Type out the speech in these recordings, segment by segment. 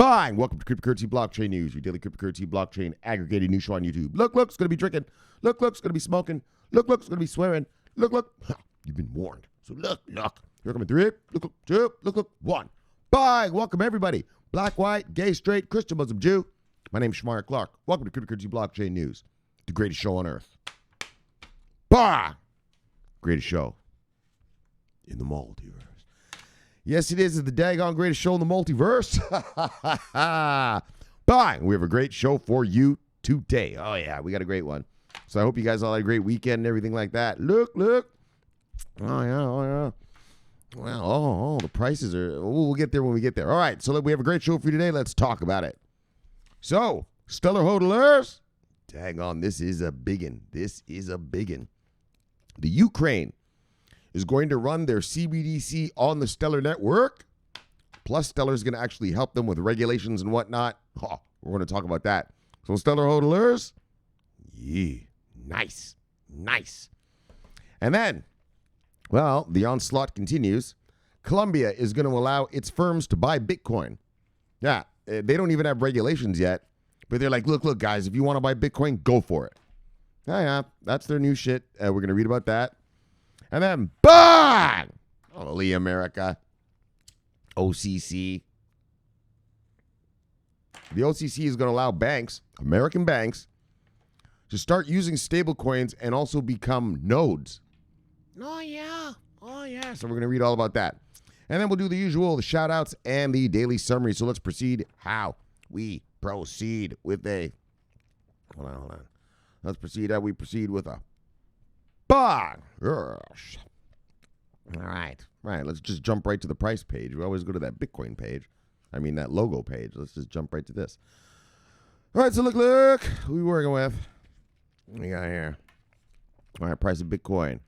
Bang! Welcome to Cryptocurrency Blockchain News, your daily cryptocurrency blockchain aggregated news show on YouTube. Look, it's going to be drinking. Look, it's going to be smoking. Look, it's going to be swearing. Look. You've been warned. So look. Here come in 3, look, 2, look, 1. Bang! Welcome, everybody. Black, white, gay, straight, Christian, Muslim, Jew. My name's Shomari Clarke. Welcome to Cryptocurrency Blockchain News, the greatest show on earth. Bang! Greatest show in the multiverse. Yes, it is. It's the daggone greatest show in the multiverse. Bang! We have a great show for you today. Oh, yeah, we got a great one. So I hope you guys all had a great weekend and everything like that. Look. Oh, yeah. Well, the prices are... We'll get there when we get there. All right, so we have a great show for you today. Let's talk about it. So, stellar hodlers. Daggone, this is a biggin. The Ukraine is going to run their CBDC on the Stellar network. Plus, Stellar is going to actually help them with regulations and whatnot. Oh, we're going to talk about that. So, Stellar hodlers, yeah, nice. And then, well, the onslaught continues. Colombia is going to allow its firms to buy Bitcoin. Yeah, they don't even have regulations yet, but they're like, look, guys, if you want to buy Bitcoin, go for it. Yeah, that's their new shit. We're going to read about that. And then, bang! Holy America. OCC. The OCC is going to allow banks, American banks, to start using stablecoins and also become nodes. Oh, yeah. So we're going to read all about that. And then we'll do the usual, the shout-outs and the daily summary. So let's proceed how we proceed with a... Hold on. Let's proceed how we proceed with a... Bang! Yes. All right. Let's just jump right to the price page. We always go to that Bitcoin page. I mean, that logo page. Let's just jump right to this. All right, so look. Who are we working with? What we got here? All right, price of Bitcoin.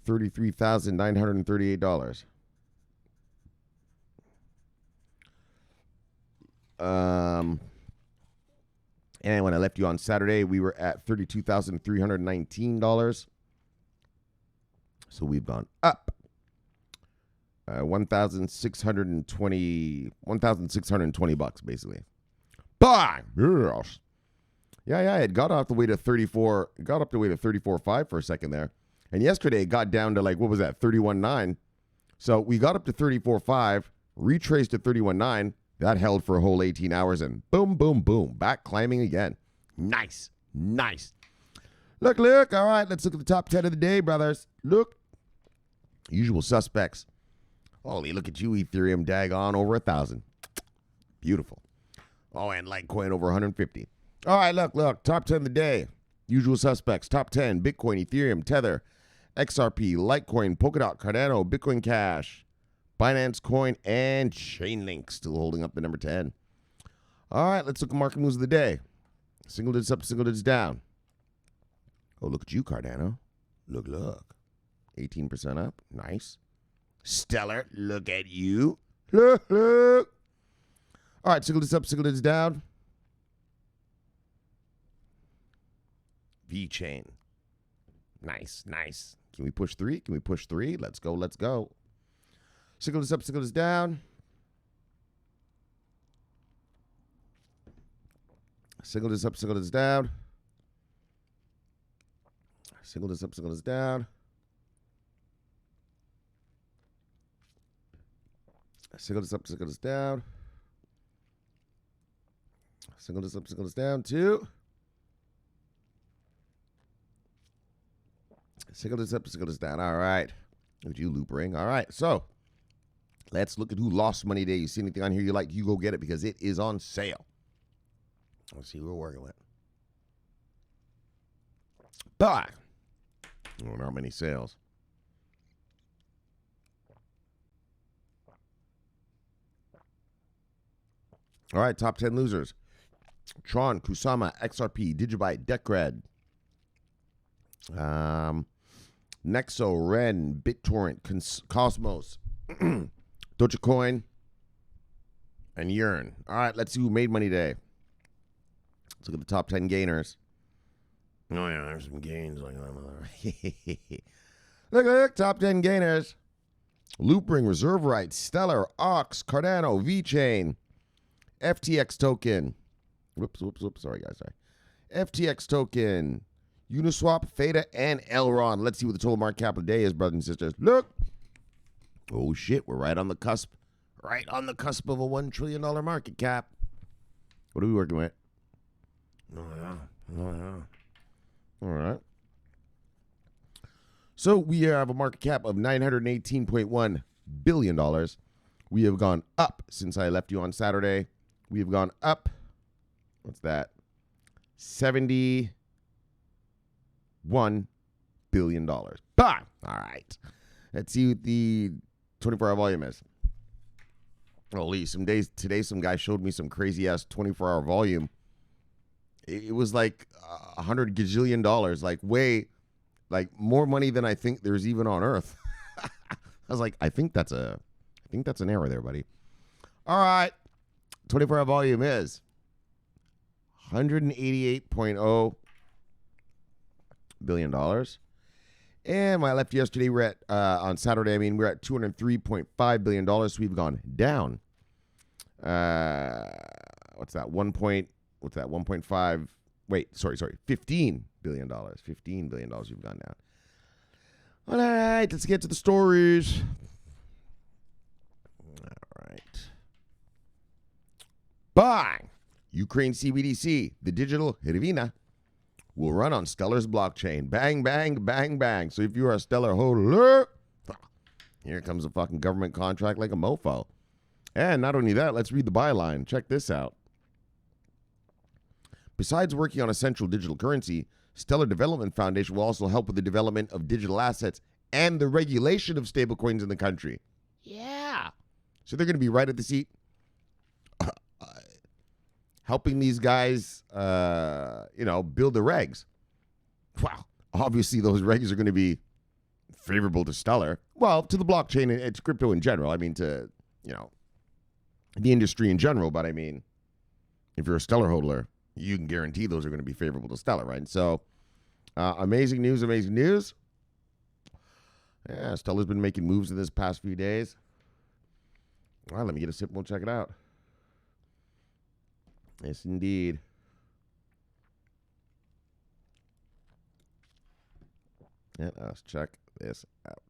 $33,938. And when I left you on Saturday, we were at $32,319. So we've gone up 1,620 bucks, basically. Bang! Yes. Yeah, it got up the way to 34. It got up the way to 34.5 for a second there. And yesterday it got down to like, what was that? 31.9. So we got up to 34.5, retraced to 31.9. That held for a whole 18 hours and boom, back climbing again. Nice. Look. All right, let's look at the top 10 of the day, brothers. Look. Usual suspects. Holy, look at you, Ethereum, daggone, over 1,000. Beautiful. Oh, and Litecoin over 150. All right, look, top 10 of the day. Usual suspects, top 10, Bitcoin, Ethereum, Tether, XRP, Litecoin, Polkadot, Cardano, Bitcoin Cash, Binance Coin, and Chainlink still holding up the number 10. All right, let's look at market moves of the day. Single digits up, single digits down. Oh, look at you, Cardano. Look. 18% up. Nice. Stellar. Look at you. Look. All right, single digits up, single digits down. V-Chain. Nice. Can we push 3? Let's go. Single digits up, single digits down. Single digits up, single digits down. Single digits up, single digits down. Single digits up, single digits down. Single digits up, single digits down. 2. Single digits up, single digits down. All right. Look at you, Loop Ring. All right. So let's look at who lost money today. You see anything on here you like, you go get it because it is on sale. Let's see who we're working with. But not many sales. All right, top 10 losers. Tron, Kusama, XRP, Digibyte, Decred, Nexo, Ren, BitTorrent, Cosmos, Dogecoin, and Yearn. All right, let's see who made money today. Let's look at the top 10 gainers. Oh, yeah, there's some gains. Look, top 10 gainers. Loopring, Reserve Rights, Stellar, Ox, Cardano, V-Chain, FTX token. Whoops. Sorry, guys. Sorry. FTX token. Uniswap, Theta, and Elrond. Let's see what the total market cap of the day is, brothers and sisters. Look. Oh, shit. We're right on the cusp. Right on the cusp of a $1 trillion market cap. What are we working with? Oh, yeah. All right. So we have a market cap of $918.1 billion. We have gone up since I left you on Saturday. We have gone up. What's that? $71 billion. Bah! All right. Let's see what the 24-hour volume is. Holy, today some guy showed me some crazy-ass 24-hour volume. It was like $100 gajillion, like more money than I think there's even on Earth. I was like, I think that's an error there, buddy. All right. 24-hour volume is $188.0 billion. And when I left yesterday, we're at on Saturday, we're at $203.5 billion. So we've gone down. What's that? 1.5. Wait, sorry. $15 billion. $15 billion we've gone down. All right, let's get to the stories. All right. Bang! Ukraine CBDC, the digital Hryvina, will run on Stellar's blockchain. Bang, bang, bang, bang. So if you are a Stellar holder, here comes a fucking government contract like a mofo. And not only that, let's read the byline. Check this out. Besides working on a central digital currency, Stellar Development Foundation will also help with the development of digital assets and the regulation of stablecoins in the country. Yeah. So they're going to be right at the seat, helping these guys, build the regs. Wow. Obviously, those regs are going to be favorable to Stellar. Well, to the blockchain and it's crypto in general. To, the industry in general. But if you're a Stellar holder, you can guarantee those are going to be favorable to Stellar, right? So, amazing news. Yeah, Stellar's been making moves in this past few days. All right, let me get a sip and we'll check it out. Yes, indeed. And let's check this out.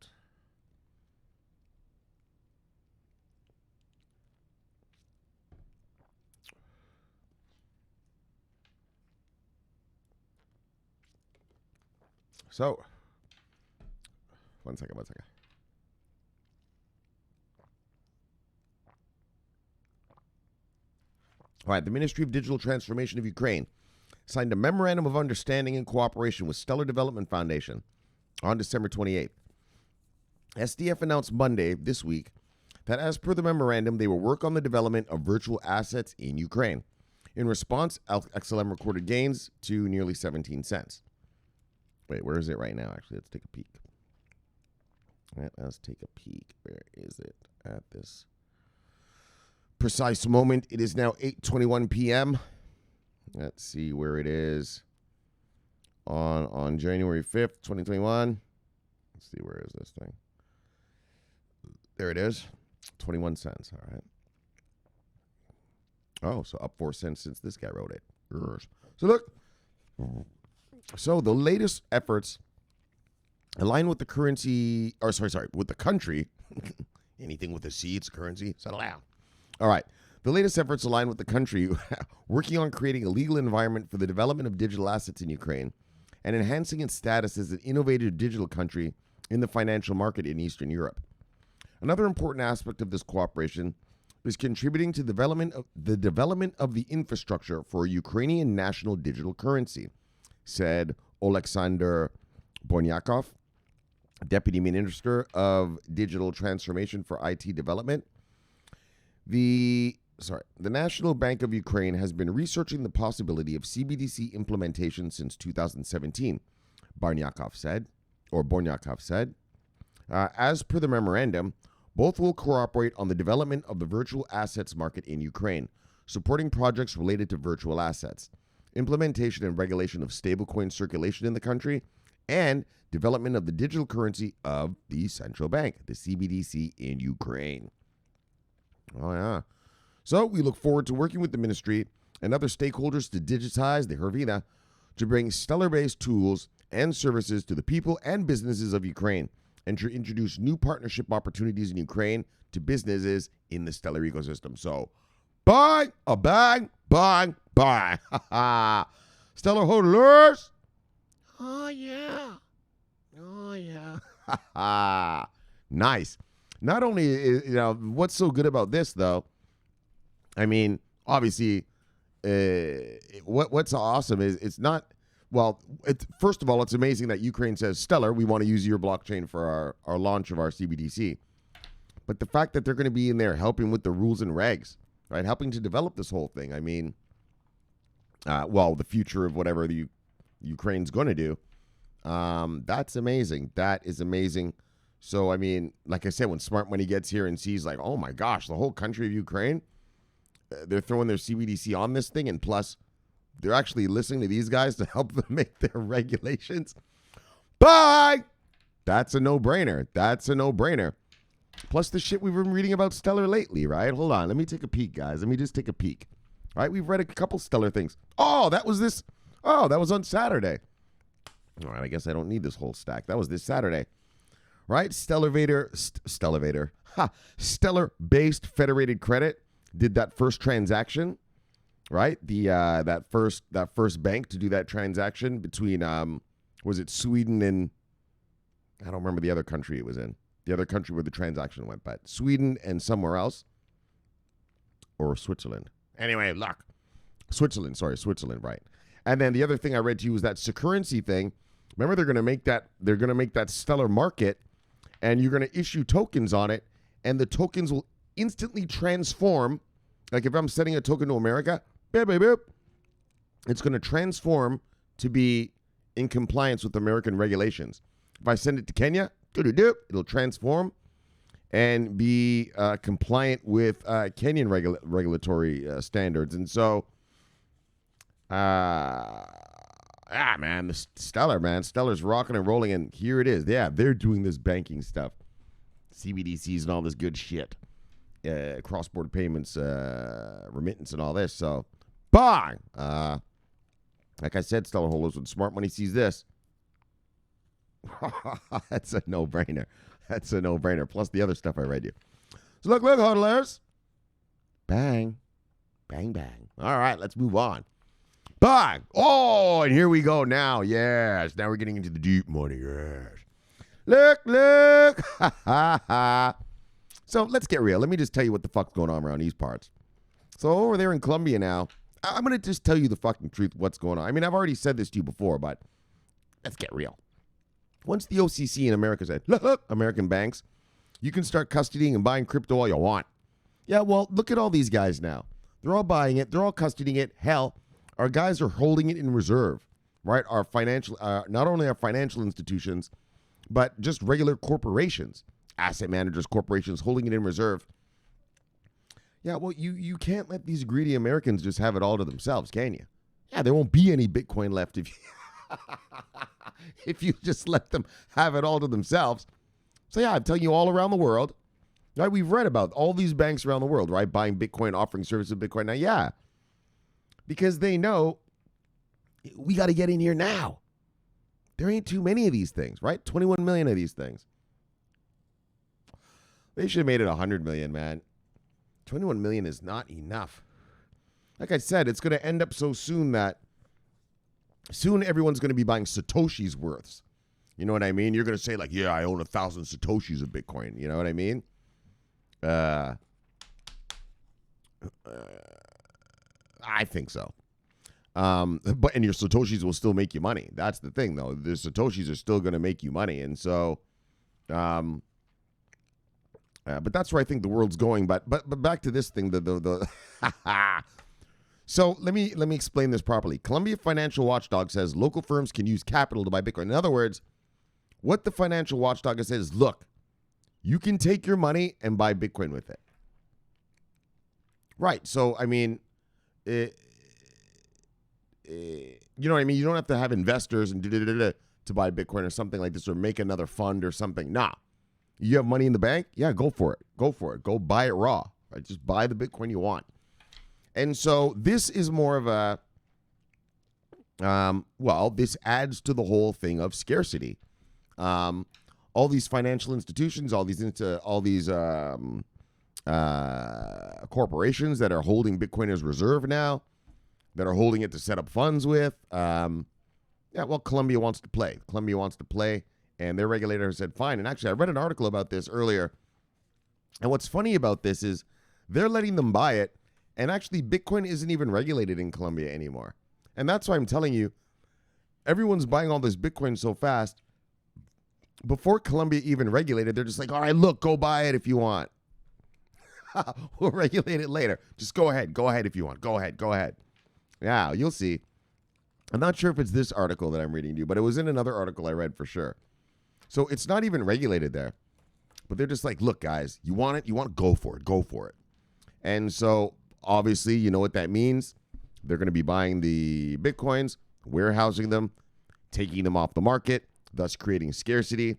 So, one second. All right, the Ministry of Digital Transformation of Ukraine signed a memorandum of understanding and cooperation with Stellar Development Foundation on December 28th. SDF announced Monday this week that as per the memorandum, they will work on the development of virtual assets in Ukraine. In response, XLM recorded gains to nearly 17 cents. Wait, where is it right now? Actually, let's take a peek. Where is it at this precise moment? It is now 8:21 p.m. Let's see where it is on January 5th, 2021. Let's see, where is this thing? There it is. 21 cents. All right. Oh, so up 4 cents since this guy wrote it. So look. So the latest efforts align with the currency, with the country. Anything with a C, it's a currency. Settle down. All right. The latest efforts align with the country working on creating a legal environment for the development of digital assets in Ukraine and enhancing its status as an innovative digital country in the financial market in Eastern Europe. Another important aspect of this cooperation is contributing to the development of the infrastructure for a Ukrainian national digital currency, said Oleksandr Bornyakov, Deputy Minister of Digital Transformation for IT Development. The National Bank of Ukraine has been researching the possibility of CBDC implementation since 2017, Bornyakov said. As per the memorandum, both will cooperate on the development of the virtual assets market in Ukraine, supporting projects related to virtual assets, implementation and regulation of stablecoin circulation in the country, and development of the digital currency of the central bank, the CBDC in Ukraine. Oh, yeah. So we look forward to working with the ministry and other stakeholders to digitize the Hryvina to bring Stellar-based tools and services to the people and businesses of Ukraine and to introduce new partnership opportunities in Ukraine to businesses in the Stellar ecosystem. So, bang, a bang, bang, bang. Stellar holders. Oh, yeah. Oh, yeah. Nice. Not only, what's so good about this, though, I mean, obviously, what's awesome is it's not, first of all, it's amazing that Ukraine says, Stellar, we want to use your blockchain for our launch of our CBDC. But the fact that they're going to be in there helping with the rules and regs, right? Helping to develop this whole thing. I mean, the future of whatever the Ukraine's going to do. That's amazing. That is amazing. So, I mean, like I said, when smart money gets here and sees like, oh my gosh, the whole country of Ukraine, they're throwing their CBDC on this thing. And plus, they're actually listening to these guys to help them make their regulations. Bye! That's a no-brainer. That's a no-brainer. Plus the shit we've been reading about Stellar lately, right? Hold on. Let me take a peek, guys. Let me just take a peek. All right, we've read a couple Stellar things. Oh, that was this. Oh, that was on Saturday. All right, I guess I don't need this whole stack. That was this Saturday. Right? Stellar-based federated credit did that first transaction, right? That first bank to do that transaction between was it Sweden and I don't remember the other country it was in. The other country where the transaction went, but Sweden and somewhere else, or Switzerland. Anyway, look, Switzerland, right? And then the other thing I read to you was that securrency thing. Remember, they're going to make that Stellar market, and you're going to issue tokens on it, and the tokens will instantly transform. Like if I'm sending a token to America, beep, beep, beep, it's going to transform to be in compliance with American regulations. If I send it to Kenya, it'll transform and be compliant with Kenyan regulatory standards. And so, man, the Stellar's rocking and rolling, and here it is. Yeah, they're doing this banking stuff, CBDCs and all this good shit, cross-border payments, remittance, and all this. So, bang! Like I said, Stellar holders, when smart money sees this, that's a no-brainer. That's a no-brainer. Plus the other stuff I read you. So look, hodlers. Bang. Bang, bang. All right, let's move on. Bang. Oh, and here we go now. Yes. Now we're getting into the deep money. Yes. Look. So let's get real. Let me just tell you what the fuck's going on around these parts. So over there in Colombia now, I'm going to just tell you the fucking truth, what's going on. I mean, I've already said this to you before, but let's get real. Once the OCC in America said, look, American banks, you can start custodying and buying crypto all you want. Yeah, well, look at all these guys now. They're all buying it. They're all custodying it. Hell, our guys are holding it in reserve, right? Our financial, not only our financial institutions, but just regular corporations, asset managers, corporations holding it in reserve. Yeah, well, you can't let these greedy Americans just have it all to themselves, can you? Yeah, there won't be any Bitcoin left if you... if you just let them have it all to themselves. So yeah, I'm telling you, all around the world, right? We've read about all these banks around the world, right? Buying Bitcoin, offering services of Bitcoin. Now, yeah, because they know we got to get in here now. There ain't too many of these things, right? 21 million of these things. They should have made it 100 million, man. 21 million is not enough. Like I said, it's going to end up so soon that soon everyone's going to be buying Satoshi's worths. You know what I mean? You're going to say like, yeah, I own 1,000 Satoshis of Bitcoin. You know what I mean? I think so. And your Satoshis will still make you money. That's the thing, though. The Satoshis are still going to make you money. And so, but that's where I think the world's going. But back to this thing, So let me explain this properly. Colombia Financial Watchdog says local firms can use capital to buy Bitcoin. In other words, what the Financial Watchdog says is, look, you can take your money and buy Bitcoin with it. Right. So, I mean, you know what I mean? You don't have to have investors and to buy Bitcoin or something like this or make another fund or something. Nah. You have money in the bank? Yeah, go for it. Go for it. Go buy it raw. Right? Just buy the Bitcoin you want. And so this is more of a, this adds to the whole thing of scarcity. All these financial institutions, all these corporations that are holding Bitcoin as reserve now, that are holding it to set up funds with. Colombia wants to play. Colombia wants to play, and their regulator said fine. And actually, I read an article about this earlier. And what's funny about this is they're letting them buy it, and actually Bitcoin isn't even regulated in Colombia anymore. And that's why I'm telling you, everyone's buying all this Bitcoin so fast. Before Colombia even regulated, they're just like, all right, look, go buy it if you want. We'll regulate it later. Just go ahead. Go ahead if you want. Go ahead. Yeah, you'll see. I'm not sure if it's this article that I'm reading to you, but it was in another article I read for sure. So it's not even regulated there. But they're just like, look, guys, you want it? You want it? Go for it. And so obviously, you know what that means. They're going to be buying the Bitcoins, warehousing them, taking them off the market, thus creating scarcity.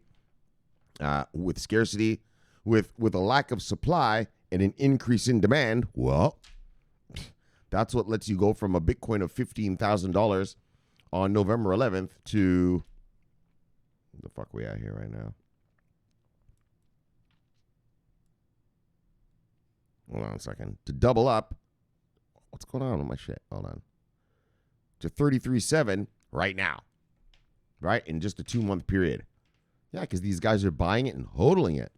With scarcity, with a lack of supply and an increase in demand, well, that's what lets you go from a Bitcoin of $15,000 on November 11th to, the fuck we at here right now? Hold on a second. To double up. What's going on with my shit? Hold on. To 33.7 right now. Right? In just a 2-month period. Yeah, because these guys are buying it and hodling it.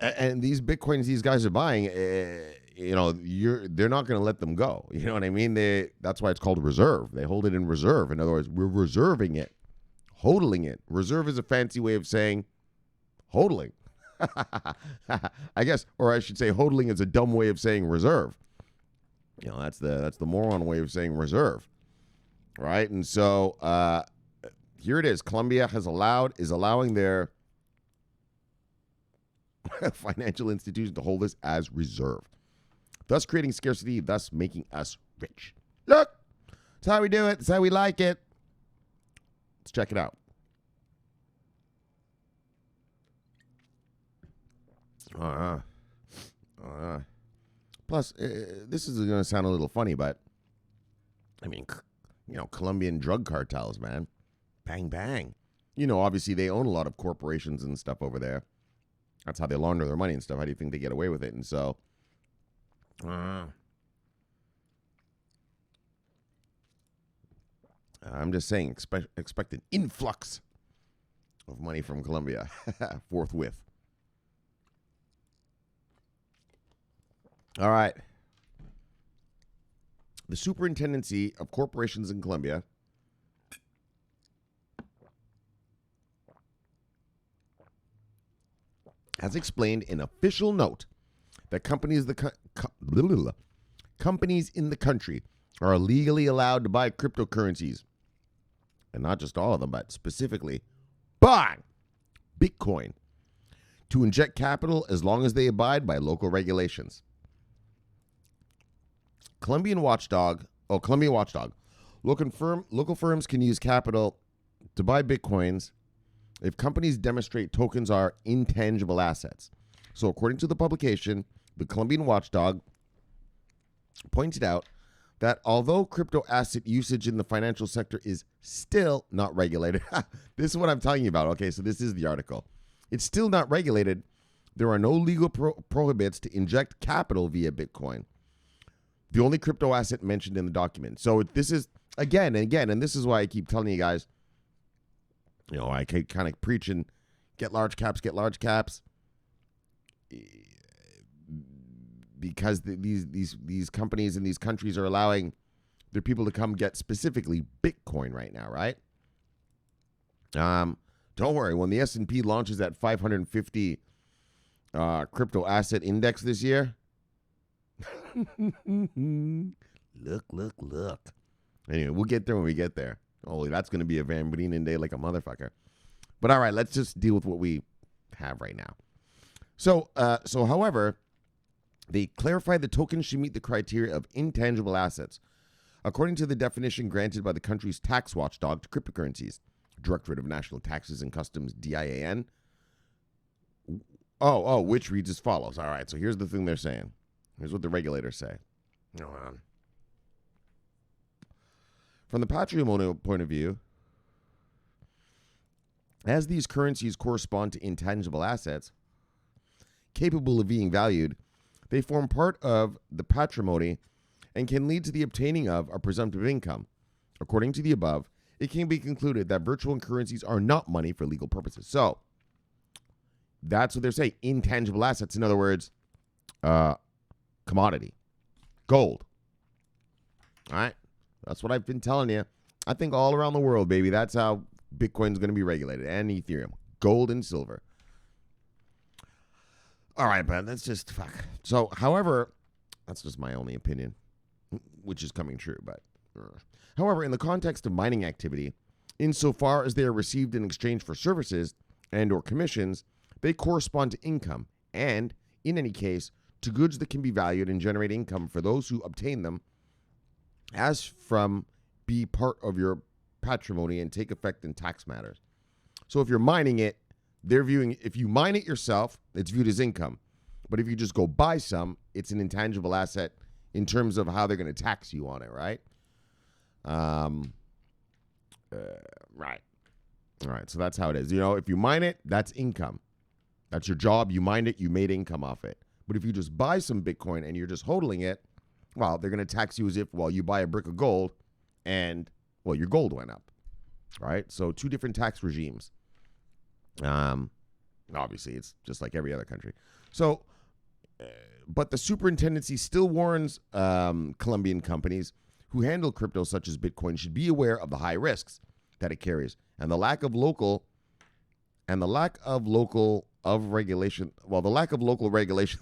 And these Bitcoins these guys are buying, they're not going to let them go. You know what I mean? That's why it's called reserve. They hold it in reserve. In other words, we're reserving it. Hodling it. Reserve is a fancy way of saying hodling. I guess, or I should say hodling is a dumb way of saying reserve. That's the moron way of saying reserve. Right? And so here it is. Colombia is allowing their financial institution to hold this as reserve, thus creating scarcity, thus making us rich. Look, that's how we do it. That's how we like it. Let's check it out. Plus, this is going to sound a little funny, but I mean, Colombian drug cartels, man. Bang, bang. Obviously they own a lot of corporations and stuff over there. That's how they launder their money and stuff. How do you think they get away with it? And so, I'm just saying, expect an influx of money from Colombia forthwith. All right. The Superintendency of Corporations in Colombia has explained in official note that companies in the country are legally allowed to buy cryptocurrencies, and not just all of them, but specifically buy Bitcoin to inject capital as long as they abide by local regulations. Colombian Watchdog. Local firms can use capital to buy Bitcoins if companies demonstrate tokens are intangible assets. So according to the publication, the Colombian Watchdog pointed out that although crypto asset usage in the financial sector is still not regulated, this is what I'm telling you about. Okay, so this is the article. It's still not regulated. There are no legal prohibits to inject capital via Bitcoin, the only crypto asset mentioned in the document. So this is, again, and this is why I keep telling you guys, I keep kind of preaching, get large caps, because these companies in these countries are allowing their people to come get specifically Bitcoin right now, right? Don't worry, when the S&P launches that 550 crypto asset index this year, look. Anyway, we'll get there when we get there. Holy, that's going to be a Van Brinen day like a motherfucker. But all right, let's just deal with what we have right now. So however, they clarified the tokens should meet the criteria of intangible assets, according to the definition granted by the country's tax watchdog to cryptocurrencies, Directorate of National Taxes and Customs, DIAN. Which reads as follows. All right, so here's the thing they're saying. Here's what the regulators say. Hold on. From the patrimonial point of view, as these currencies correspond to intangible assets capable of being valued, they form part of the patrimony and can lead to the obtaining of a presumptive income. According to the above, it can be concluded that virtual currencies are not money for legal purposes. So, that's what they're saying. Intangible assets. In other words, commodity. Gold. All right? That's what I've been telling you. I think all around the world, baby, that's how Bitcoin's going to be regulated. And Ethereum. Gold and silver. All right, but that's just fuck. So, however, that's just my only opinion, which is coming true. But, however, in the context of mining activity, insofar as they are received in exchange for services and or commissions, they correspond to income and, in any case, to goods that can be valued and generate income for those who obtain them, as from be part of your patrimony and take effect in tax matters. So if you're mining it, they're viewing, if you mine it yourself, it's viewed as income. But if you just go buy some, it's an intangible asset in terms of how they're going to tax you on it, right? Right. All right, so that's how it is. You know, if you mine it, that's income. That's your job. You mined it, you made income off it. But if you just buy some Bitcoin and you're just hodling it, well, they're going to tax you as if, well, you buy a brick of gold and, well, your gold went up, right? So two different tax regimes. Obviously, it's just like every other country. So, but the superintendency still warns Colombian companies who handle crypto such as Bitcoin should be aware of the high risks that it carries and the lack of local regulation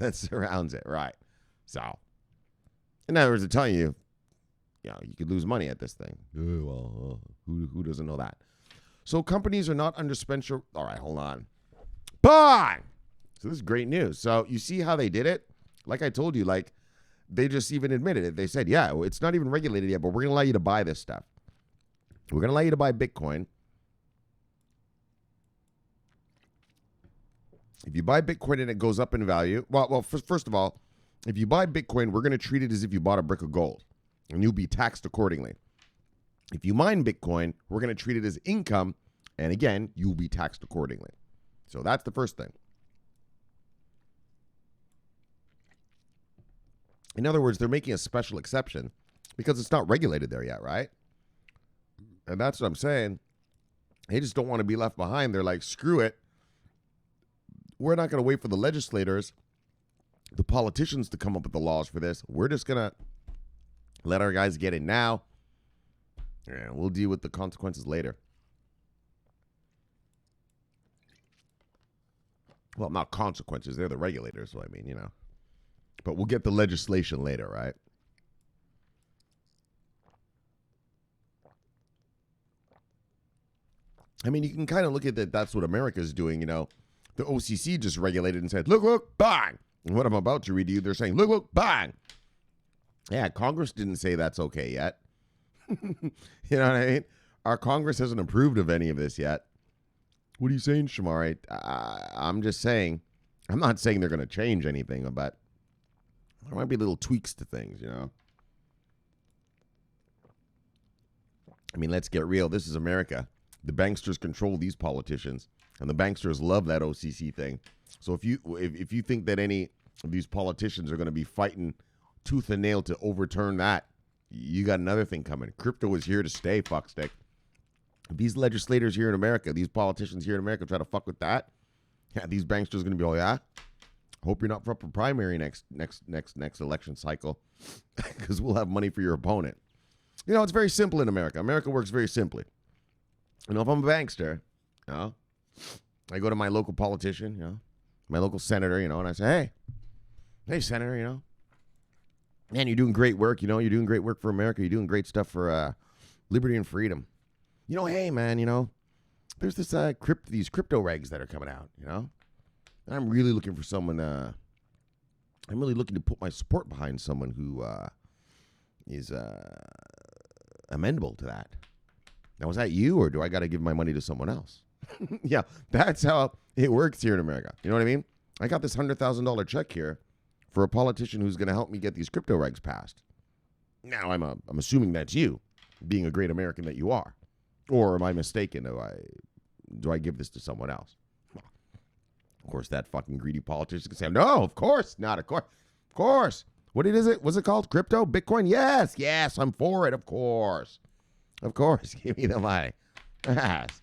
that surrounds it, right? So, in other words, they're telling you, you could lose money at this thing. Well, who doesn't know that? So companies are not under special. All right, hold on. Bang! So this is great news. So you see how they did it? Like I told you, like they just even admitted it. They said, yeah, it's not even regulated yet, but we're going to allow you to buy this stuff. We're going to allow you to buy Bitcoin. If you buy Bitcoin and it goes up in value, well, first of all, if you buy Bitcoin, we're going to treat it as if you bought a brick of gold, and you'll be taxed accordingly. If you mine Bitcoin, we're going to treat it as income, and again, you'll be taxed accordingly. So that's the first thing. In other words, they're making a special exception because it's not regulated there yet, right? And that's what I'm saying. They just don't want to be left behind. They're like, screw it. We're not going to wait for the legislators, the politicians to come up with the laws for this. We're just going to let our guys get it now. And we'll deal with the consequences later. Well, not consequences. They're the regulators, so I mean, But we'll get the legislation later, right? I mean, you can kind of look at that. That's what America's doing, The OCC just regulated and said, look, bang. And what I'm about to read to you, they're saying, look, bang. Yeah, Congress didn't say that's okay yet. You know what I mean? Our Congress hasn't approved of any of this yet. What are you saying, Shomari? I'm just saying, I'm not saying they're going to change anything, but there might be little tweaks to things, I mean, let's get real. This is America. The banksters control these politicians, and the banksters love that OCC thing. So if you think that any of these politicians are going to be fighting tooth and nail to overturn that, you got another thing coming. Crypto is here to stay, fuckstick. These legislators here in America, these politicians here in America try to fuck with that. Yeah, these banksters are going to be, hope you're not for up a primary next election cycle because we'll have money for your opponent. It's very simple in America. America works very simply. If I'm a bankster, I go to my local politician, my local senator, and I say, hey, senator, man, you're doing great work. You're doing great work for America. You're doing great stuff for liberty and freedom. Hey, man, there's this these crypto regs that are coming out, and I'm really looking for someone. I'm really looking to put my support behind someone who is amendable to that. Now, is that you, or do I got to give my money to someone else? Yeah, that's how it works here in America. You know what I mean? I got this $100,000 check here for a politician who's going to help me get these crypto regs passed. Now, I'm assuming that's you, being a great American that you are. Or am I mistaken? Do I give this to someone else? Of course, that fucking greedy politician can say, no, of course not. Of course. What is it? What's it called? Crypto? Bitcoin? Yes, I'm for it. Of course. Give me the money. Yes.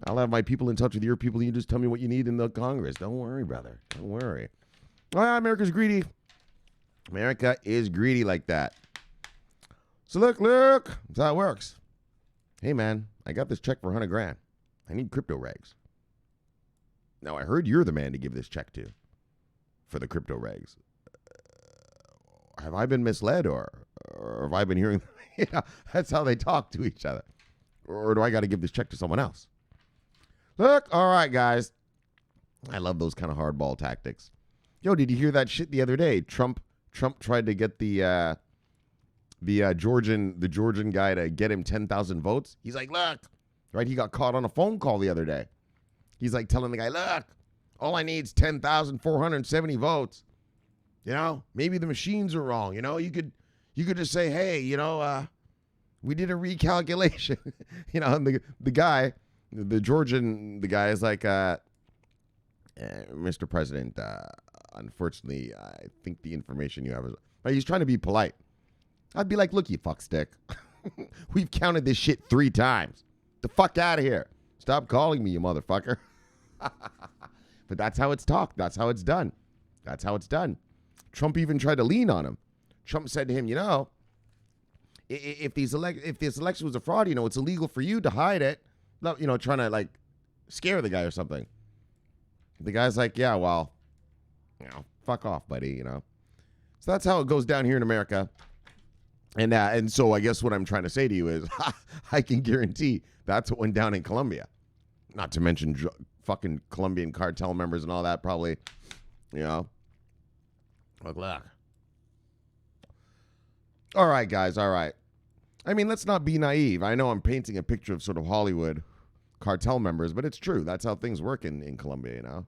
I'll have my people in touch with your people. You just tell me what you need in the Congress. Don't worry, brother. Don't worry. America's greedy. America is greedy like that. So look. That's how it works. Hey, man, I got this check for $100,000. I need crypto regs. Now, I heard you're the man to give this check to for the crypto regs. Have I been misled or have I been hearing? That's how they talk to each other. Or do I got to give this check to someone else? Look, all right, guys. I love those kind of hardball tactics. Yo, did you hear that shit the other day? Trump tried to get the Georgian guy to get him 10,000 votes. He's like, look, right? He got caught on a phone call the other day. He's like telling the guy, look, all I need is 10,470 votes. You know, maybe the machines are wrong. You know, you could just say, hey, you know, we did a recalculation. You know, and the guy, the Georgian, the guy is like, Mr. President, unfortunately, I think the information you have is, he's trying to be polite. I'd be like, look, you fuckstick. We've counted this shit 3 times. The fuck out of here. Stop calling me, you motherfucker. But that's how it's talked. That's how it's done. Trump even tried to lean on him. Trump said to him, you know, if this election was a fraud, you know, it's illegal for you to hide it. You know, trying to, like, scare the guy or something. The guy's like, yeah, well, you know, fuck off, buddy, you know. So that's how it goes down here in America. And so I guess what I'm trying to say to you is I can guarantee that's what went down in Colombia. Not to mention fucking Colombian cartel members and all that probably, you know. Look. All right, guys, all right. I mean, let's not be naive. I know I'm painting a picture of sort of Hollywood cartel members, but it's true. That's how things work in Colombia, you know.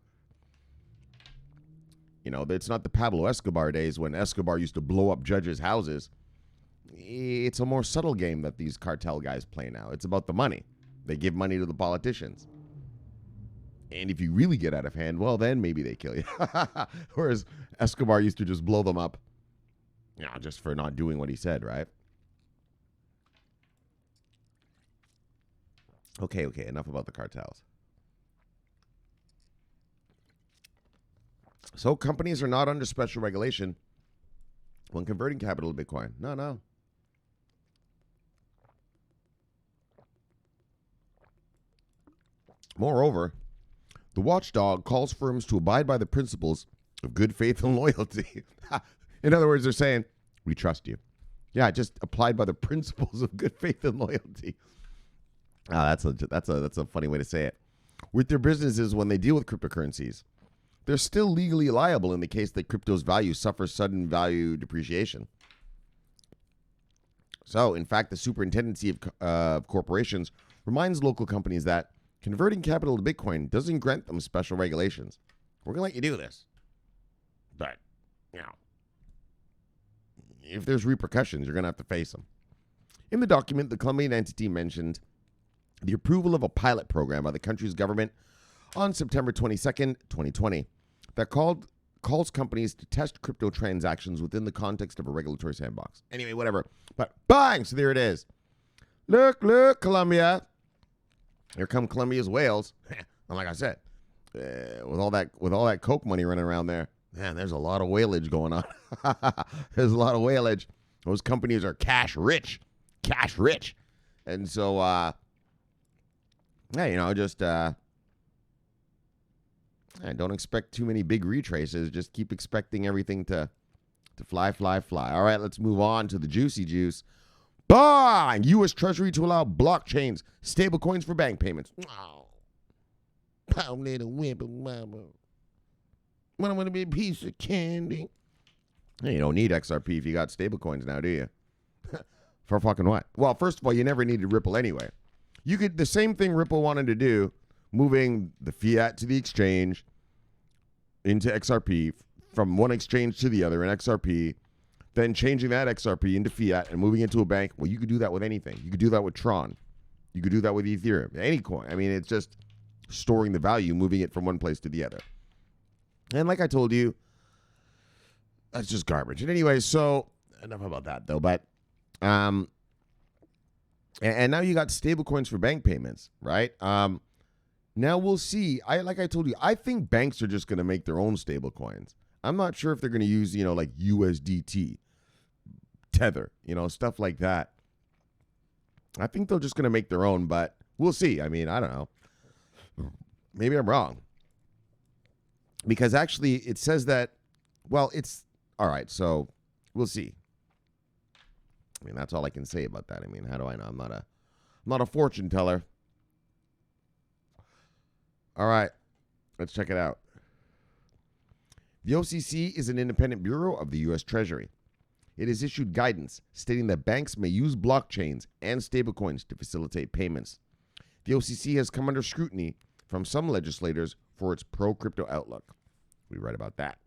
You know, it's not the Pablo Escobar days when Escobar used to blow up judges' houses. It's a more subtle game that these cartel guys play now. It's about the money. They give money to the politicians. And if you really get out of hand, well, then maybe they kill you. Whereas Escobar used to just blow them up, you know, just for not doing what he said, right? Okay, enough about the cartels. So companies are not under special regulation when converting capital to Bitcoin. No. Moreover, the Watchdog calls firms to abide by the principles of good faith and loyalty. In other words, they're saying, we trust you. Yeah, just applied by the principles of good faith and loyalty. That's a funny way to say it. With their businesses when they deal with cryptocurrencies, they're still legally liable in the case that crypto's value suffers sudden value depreciation. So, in fact, the Superintendency of Corporations reminds local companies that converting capital to Bitcoin doesn't grant them special regulations. We're going to let you do this. But, you know, if there's repercussions, you're going to have to face them. In the document, the Colombian entity mentioned the approval of a pilot program by the country's government on September 22nd, 2020, that calls companies to test crypto transactions within the context of a regulatory sandbox. Anyway, whatever. But bang! So there it is. Look, Colombia. Here come Colombia's whales. And like I said, with all that coke money running around there, man, there's a lot of whalage going on. There's a lot of whalage. Those companies are cash rich. And so, yeah, you know, just don't expect too many big retraces. Just keep expecting everything to fly. All right, let's move on to the juicy juice. Bang! U.S. Treasury to allow blockchains, stablecoins for bank payments. Oh, poor little whip of mama. When I want to be a piece of candy. Hey, you don't need XRP if you got stablecoins now, do you? For fucking what? Well, first of all, you never needed Ripple anyway. You could, the same thing Ripple wanted to do, moving the fiat to the exchange into XRP from one exchange to the other in XRP, then changing that XRP into fiat and moving it to a bank. Well, you could do that with anything. You could do that with Tron. You could do that with Ethereum, any coin. I mean, it's just storing the value, moving it from one place to the other. And like I told you, that's just garbage. And anyway, so enough about that though. But and now you got stablecoins for bank payments, right? Now we'll see. Like I told you, I think banks are just going to make their own stablecoins. I'm not sure if they're going to use, like USDT, Tether, stuff like that. I think they're just going to make their own, but we'll see. I mean, I don't know. Maybe I'm wrong. Because actually it says that, well, it's all right. So we'll see. I mean, that's all I can say about that. I mean, how do I know? I'm not a fortune teller. All right, let's check it out. The OCC is an independent bureau of the U.S. Treasury. It has issued guidance stating that banks may use blockchains and stablecoins to facilitate payments. The OCC has come under scrutiny from some legislators for its pro-crypto outlook. We write about that.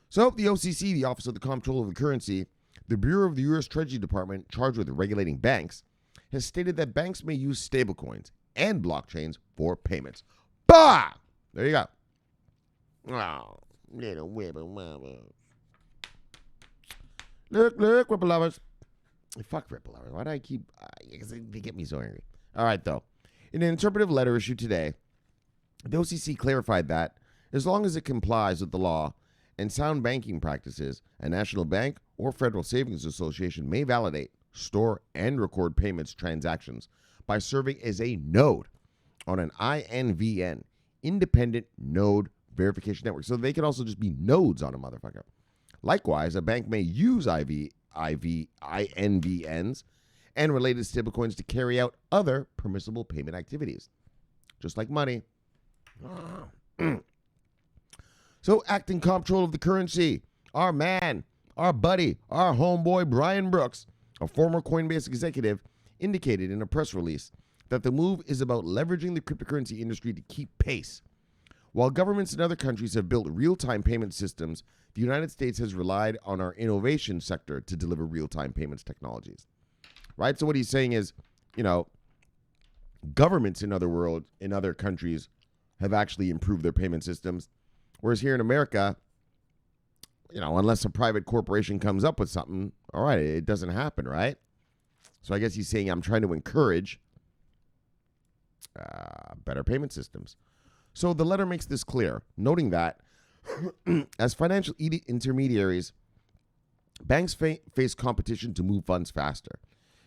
So the OCC, the Office of the Comptroller of the Currency, the Bureau of the U.S. Treasury Department charged with regulating banks, has stated that banks may use stablecoins and blockchains for payments. Bah! There you go. Oh, little Whipple lovers. Look, Whipple lovers. Fuck Ripple lovers. Why do I keep... they get me so angry. All right, though. In an interpretive letter issued today, the OCC clarified that as long as it complies with the law and sound banking practices, a national bank or Federal Savings Association may validate, store, and record payments transactions by serving as a node on an INVN, Independent Node Verification Network. So they can also just be nodes on a motherfucker. Likewise, a bank may use INVNs and related stablecoins to carry out other permissible payment activities, just like money. So, acting comptroller of the currency, our man, our buddy, our homeboy, Brian Brooks, a former Coinbase executive, indicated in a press release that the move is about leveraging the cryptocurrency industry to keep pace. While governments in other countries have built real-time payment systems, the United States has relied on our innovation sector to deliver real-time payments technologies. Right? So what he's saying is, governments in other countries have actually improved their payment systems. Whereas here in America, unless a private corporation comes up with something, all right, it doesn't happen, right? So I guess he's saying I'm trying to encourage better payment systems. So the letter makes this clear, noting that as financial intermediaries, banks face competition to move funds faster.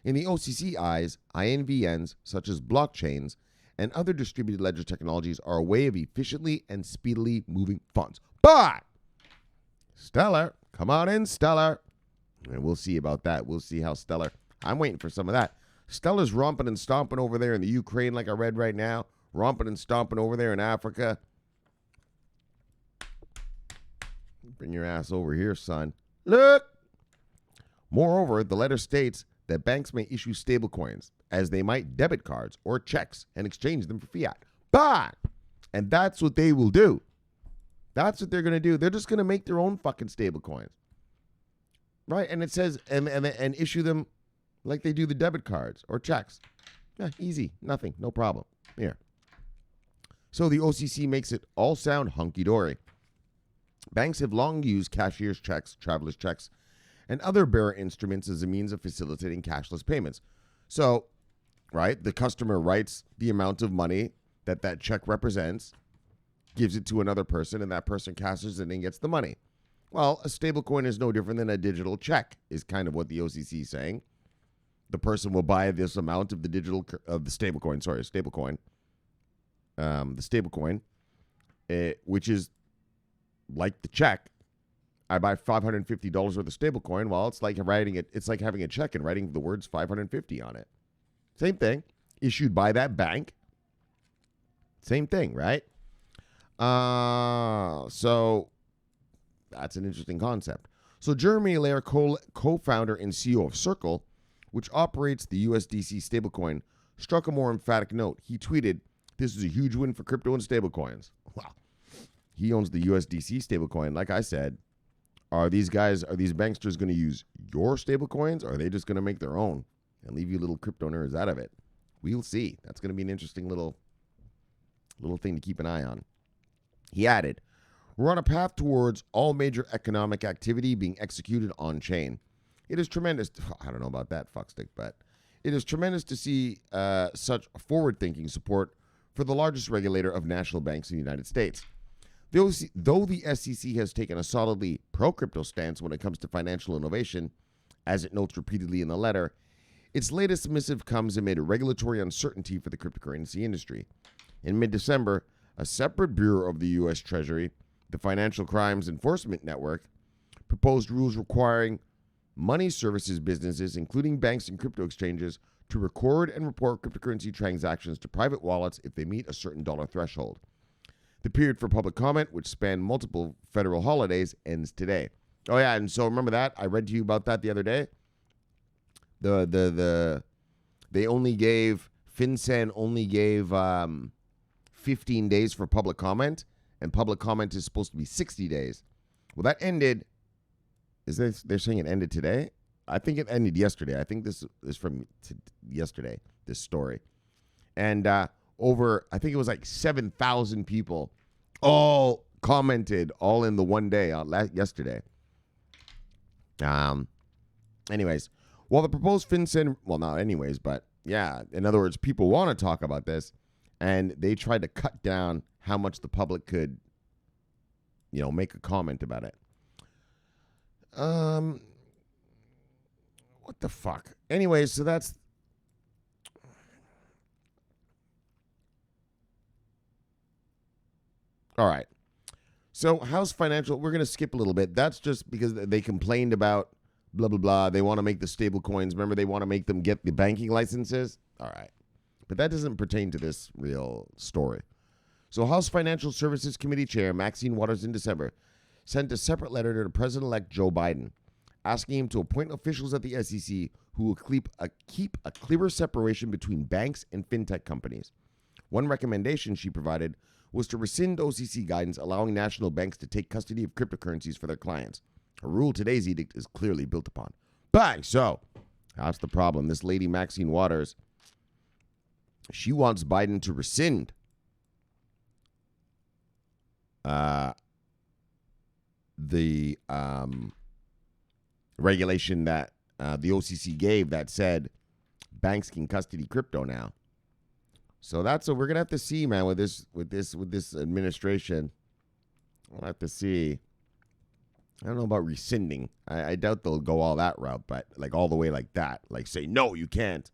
In the OCC eyes, INVNs, such as blockchains, and other distributed ledger technologies are a way of efficiently and speedily moving funds. But Stellar, come on in, Stellar. And we'll see about that. We'll see how Stellar. I'm waiting for some of that. Stellar's romping and stomping over there in the Ukraine, like I read right now. Romping and stomping over there in Africa. Bring your ass over here, son. Look. Moreover, the letter states that banks may issue stablecoins as they might debit cards or checks and exchange them for fiat. But, and that's what they will do. That's what they're going to do. They're just going to make their own fucking stablecoins. Right? And it says, and issue them like they do the debit cards or checks. Yeah, easy. Nothing. No problem. Here. So the OCC makes it all sound hunky-dory. Banks have long used cashier's checks, traveler's checks, and other bearer instruments as a means of facilitating cashless payments. So, right, the customer writes the amount of money that check represents, gives it to another person, and that person cashes it and gets the money. Well, a stablecoin is no different than a digital check, is kind of what the OCC is saying. The person will buy this amount of the stablecoin, which is like the check. I buy $550 worth of stablecoin. Well, it's like writing it. It's like having a check and writing the words 550 on it. Same thing. Issued by that bank. Same thing, right? So that's an interesting concept. So Jeremy Allaire, co-founder and CEO of Circle, which operates the USDC stablecoin, struck a more emphatic note. He tweeted, "This is a huge win for crypto and stablecoins." Wow. He owns the USDC stablecoin. Like I said, are these banksters going to use your stablecoins, or are they just going to make their own and leave you little crypto nerds out of it? We'll see. That's going to be an interesting little thing to keep an eye on. He added, we're on a path towards all major economic activity being executed on-chain. It is tremendous. I don't know about that, fuckstick, but it is tremendous to see such forward-thinking support for the largest regulator of national banks in the United States. Though the SEC has taken a solidly pro-crypto stance when it comes to financial innovation, as it notes repeatedly in the letter, its latest missive comes amid regulatory uncertainty for the cryptocurrency industry. In mid-December, a separate bureau of the U.S. Treasury, the Financial Crimes Enforcement Network, proposed rules requiring money services businesses, including banks and crypto exchanges, to record and report cryptocurrency transactions to private wallets if they meet a certain dollar threshold. The period for public comment, which spanned multiple federal holidays, ends today. Oh yeah, and so remember that? I read to you about that the other day. They only gave, FinCEN only gave 15 days for public comment, and public comment is supposed to be 60 days. Well, that ended. They're saying it ended today? I think it ended yesterday. I think this is from yesterday, this story. And I think it was like 7,000 people all commented all in the one day yesterday. Anyways, while the proposed FinCEN, well, not anyways, but yeah, in other words, people want to talk about this, and they tried to cut down how much the public could, make a comment about it. What the fuck? Anyways, so that's... All right. So House Financial, we're going to skip a little bit. That's just because they complained about blah, blah, blah. They want to make the stable coins. Remember, they want to make them get the banking licenses? All right. But that doesn't pertain to this real story. So House Financial Services Committee Chair Maxine Waters in December sent a separate letter to President-elect Joe Biden asking him to appoint officials at the SEC who will keep a clearer separation between banks and fintech companies. One recommendation she provided was to rescind OCC guidance allowing national banks to take custody of cryptocurrencies for their clients. A rule today's edict is clearly built upon. Bang! So, that's the problem. This lady, Maxine Waters, she wants Biden to rescind the regulation that the OCC gave that said banks can custody crypto now. So that's what we're gonna have to see, man, with this administration. We'll have to see. I don't know about rescinding. I doubt they'll go all that route, but like all the way like that, like say no, you can't.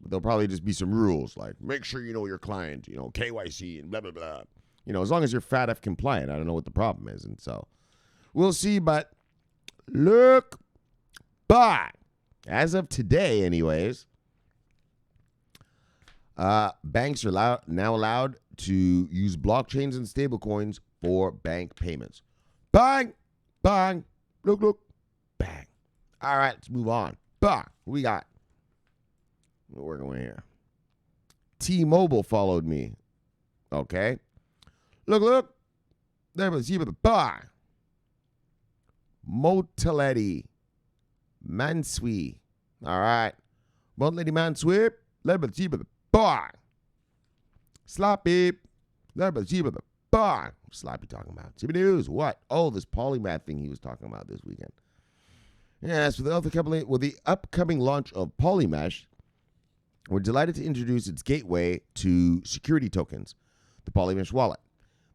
But there'll probably just be some rules like make sure you know your client, KYC and blah blah blah. As long as you're FATF compliant, I don't know what the problem is, and so we'll see. But look, but as of today, anyways. Banks are now allowed to use blockchains and stablecoins for bank payments. Bang, bang, look, bang. All right, let's move on. Bang, what we got? What we're going here. T-Mobile followed me. Okay. Look. There was the bang. Moteletti Mansui. All right. Moteletti Mansui. Let me see the bang. Sloppy. Let me see the bang. Sloppy talking about. CB News. What? Oh, this polymath thing he was talking about this weekend. Yes, with the upcoming launch of Polymesh, we're delighted to introduce its gateway to security tokens, the Polymesh wallet.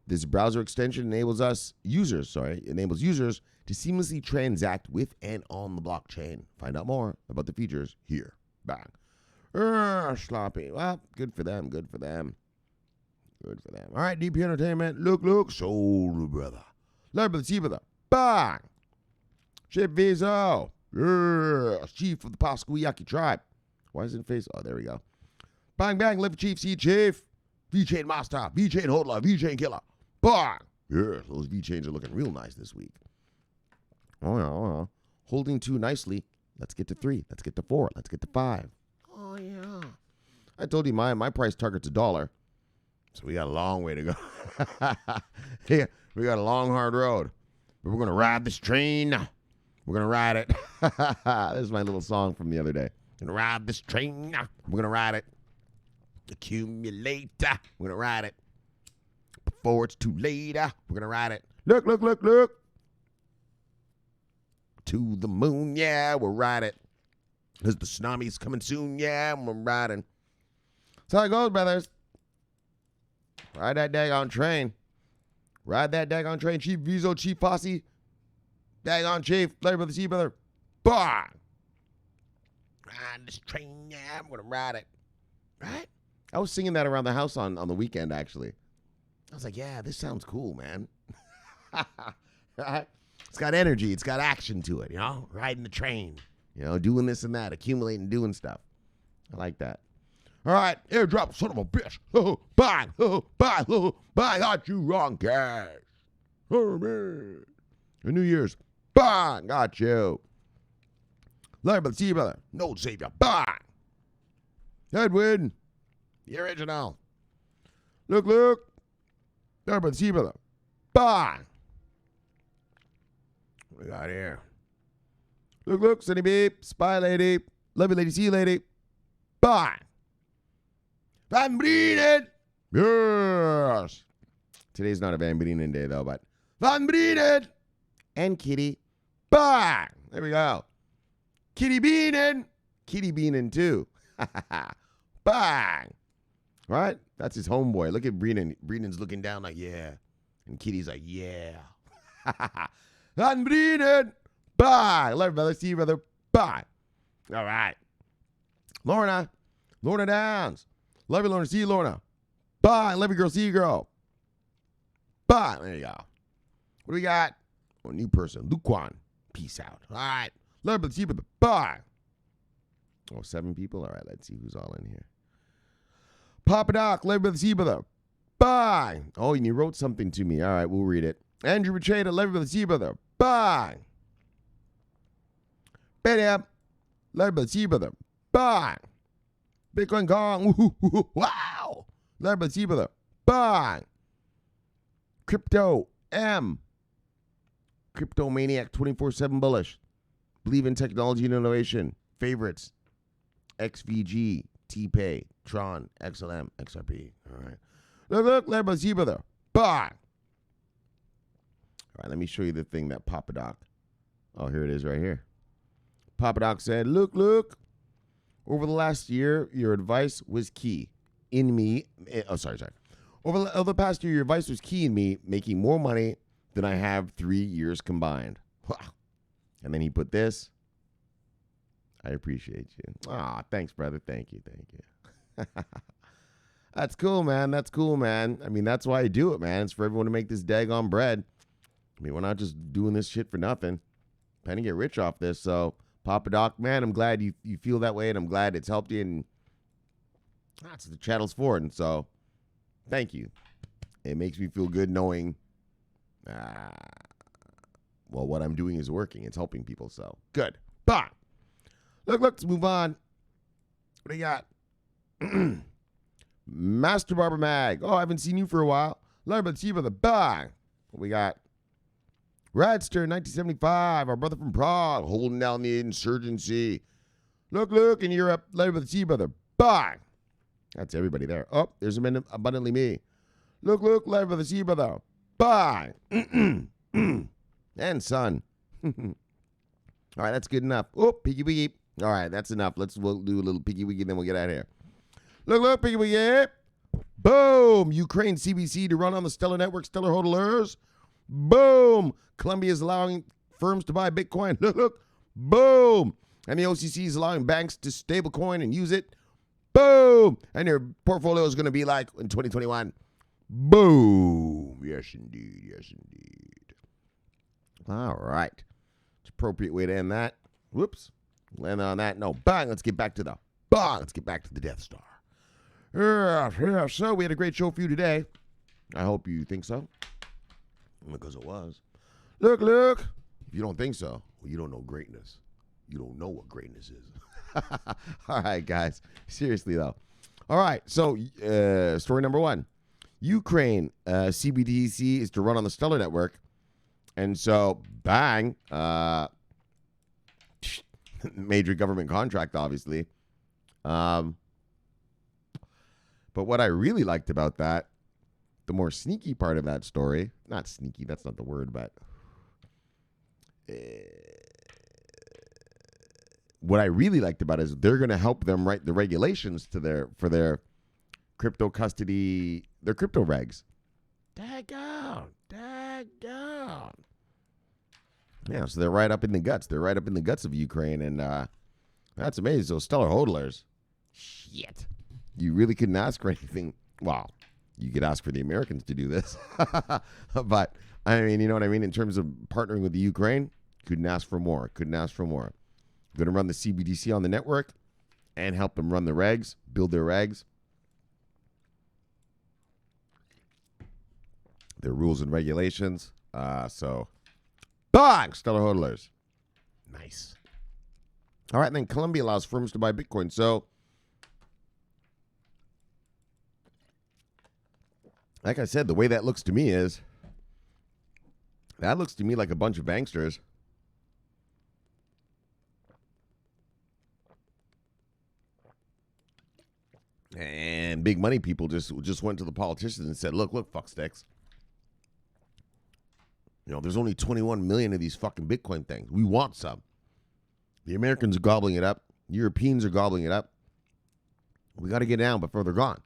This browser extension enables users to seamlessly transact with and on the blockchain. Find out more about the features here. Bang. Sloppy. Well, good for them. All right, DP Entertainment. Look. Soul brother. Let's see brother. Bang. Chip Vizo. Chief of the Pasquiyaki tribe. Why is it face? Oh, there we go. Bang, live chief, see chief. V-Chain master, V-Chain hodler, V-Chain killer. Bang. Yeah, those V-Chains are looking real nice this week. Oh, yeah. Holding 2 nicely. Let's get to 3. Let's get to 4. Let's get to 5. Oh, yeah. I told you my price target's $1. So we got a long way to go. Yeah, we got a long, hard road. But we're going to ride this train. We're going to ride it. This is my little song from the other day. Going to ride this train. We're going to ride it. Accumulate. We're going to ride it. Before it's too late. We're going to ride it. Look, look, look, look. To the moon. Yeah, we'll ride it. Because the tsunami's coming soon. Yeah, we're riding. That's how it goes, brothers. Ride that daggone train. Ride that daggone train. Chief Vizo, Chief Fosse. Daggone Chief. Larry Brother, T Brother. Bah! Ride this train. Yeah, I'm going to ride it. Right? I was singing that around the house on the weekend, actually. I was like, yeah, this sounds cool, man. Right? It's got energy. It's got action to it, you know? Riding the train. You know, doing this and that. Accumulating, doing stuff. I like that. All right, airdrop, son of a bitch. Bang, bang, bang, got you wrong, cash. Oh, man. New Year's, bang, got you. Larry Brother, see you, brother. No savior, bang. Edwin, the original. Look, look. Larry Brother, see you, brother. Bang. What we got here? Look, look, Sunny Beep, Spy Lady, Lovely Lady, See Lady. Bang. Van Brienen. Yes. Today's not a Van Brienen day, though, but Van Brienen and Kitty. Bang. There we go. Kitty Beanin. Kitty Beanin, too. Bang. All right? That's his homeboy. Look at Brienen. Brienen's looking down like, yeah. And Kitty's like, yeah. Van Brienen. Bang. Love you, brother. See you, brother. Bang. All right. Lorna. Lorna Downs. Love you, Lorna. See you, Lorna. Bye. Love you, girl. See you, girl. Bye. There you go. What do we got? Oh, new person. Luquan. Peace out. All right. Love you, see you, bye. Oh, 7 people? All right. Let's see who's all in here. Papa Doc. Love you, see you, bye. Oh, and you wrote something to me. All right. We'll read it. Andrew Richada. Love you, see you, bye. Betty up. Love you, see you, bye. Bitcoin Gong. Wow. Larry see brother. Bang. Crypto M. Crypto Maniac 24/7 bullish. Believe in technology and innovation. Favorites. XVG. T-Pay. Tron. XLM. XRP. All right. Look. Larry see brother. Bang. All right. Let me show you the thing that Papa Doc. Oh, here it is right here. Papa Doc said, look. Over the last year, your advice was key in me. Over the past year, your advice was key in me making more money than I have 3 years combined. And then he put this. I appreciate you. Ah, thanks, brother. Thank you. That's cool, man. I mean, that's why I do it, man. It's for everyone to make this daggone bread. I mean, we're not just doing this shit for nothing. Trying to get rich off this, so... Papa Doc, man, I'm glad you feel that way, and I'm glad it's helped you, and that's what the channel's for, and so, thank you. It makes me feel good knowing, what I'm doing is working. It's helping people, so, good. Bye. Look, let's move on. What do you got? Master Barber Mag. Oh, I haven't seen you for a while. Love to see you, brother. Bye. What we got? Radster, 1975, our brother from Prague, holding down the insurgency. Look, in Europe, led with the sea brother. Bye. That's everybody there. Oh, there's abundantly me. Look, led with the sea brother. Bye. And son. All right, that's good enough. Oh, piggy wiggy. All right, that's enough. We'll do a little piggy wiggy, then we'll get out of here. Look, piggy wiggy. Boom. Ukraine CBDC to run on the Stellar Network, Stellar Hodlers. Boom. Colombia is allowing firms to buy Bitcoin. Look. Boom. And the OCC is allowing banks to stablecoin and use it. Boom. And your portfolio is going to be like in 2021. Boom. Yes, indeed. All right. It's an appropriate way to end that. Whoops. Land on that. No. Bang. Let's get back to the Death Star. Yeah. So we had a great show for you today. I hope you think so. Because it was. Look. If you don't think so, well, you don't know greatness. You don't know what greatness is. All right, guys. Seriously, though. All right. So, story number 1. Ukraine CBDC is to run on the Stellar network. And so, bang, major government contract, obviously. But what I really liked about that, the more sneaky part of that story, not sneaky, that's not the word, but what I really liked about it is they're going to help them write the regulations for their crypto custody, their crypto regs. Daggone. Yeah, so they're right up in the guts. They're right up in the guts of Ukraine, and that's amazing. So Stellar hodlers, shit, you really couldn't ask for anything. Well, you could ask for the Americans to do this, but I mean, you know what I mean? In terms of partnering with the Ukraine, couldn't ask for more. Going to run the CBDC on the network and help them run the regs, build their regs, their rules and regulations. So, bang, Stellar hodlers. Nice. All right, and then Colombia allows firms to buy Bitcoin. So, like I said, the way that looks to me is, that looks to me like a bunch of banksters and big money people just went to the politicians and said, look, fuck sticks. You know, there's only 21 million of these fucking Bitcoin things. We want some. The Americans are gobbling it up. Europeans are gobbling it up. We got to get down before they're gone.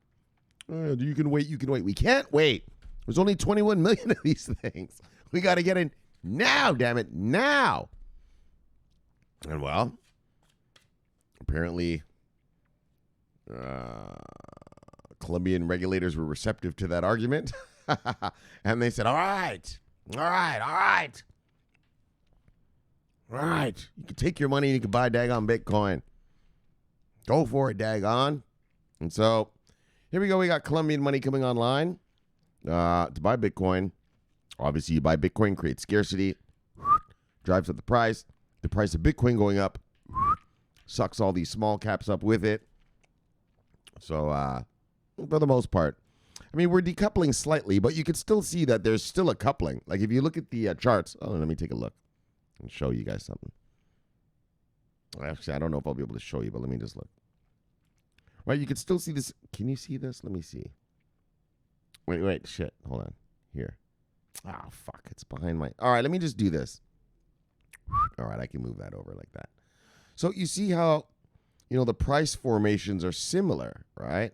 You can wait. We can't wait. There's only 21 million of these things. We got to get in now, damn it, now. And well, apparently Colombian regulators were receptive to that argument. And they said, all right. You can take your money and you can buy daggone Bitcoin. Go for it, daggone. And so here we go. We got Colombian money coming online to buy Bitcoin. Obviously, you buy Bitcoin, create scarcity, drives up the price. The price of Bitcoin going up sucks all these small caps up with it. So, for the most part, I mean, we're decoupling slightly, but you can still see that there's still a coupling. Like, if you look at the charts. Oh, let me take a look and show you guys something. Actually, I don't know if I'll be able to show you, but let me just look. Right, you can still see this. Can you see this? Let me see. Wait, shit. Hold on. Here. Oh, fuck. It's behind my... All right, let me just do this. All right, I can move that over like that. So you see how, you know, the price formations are similar, right?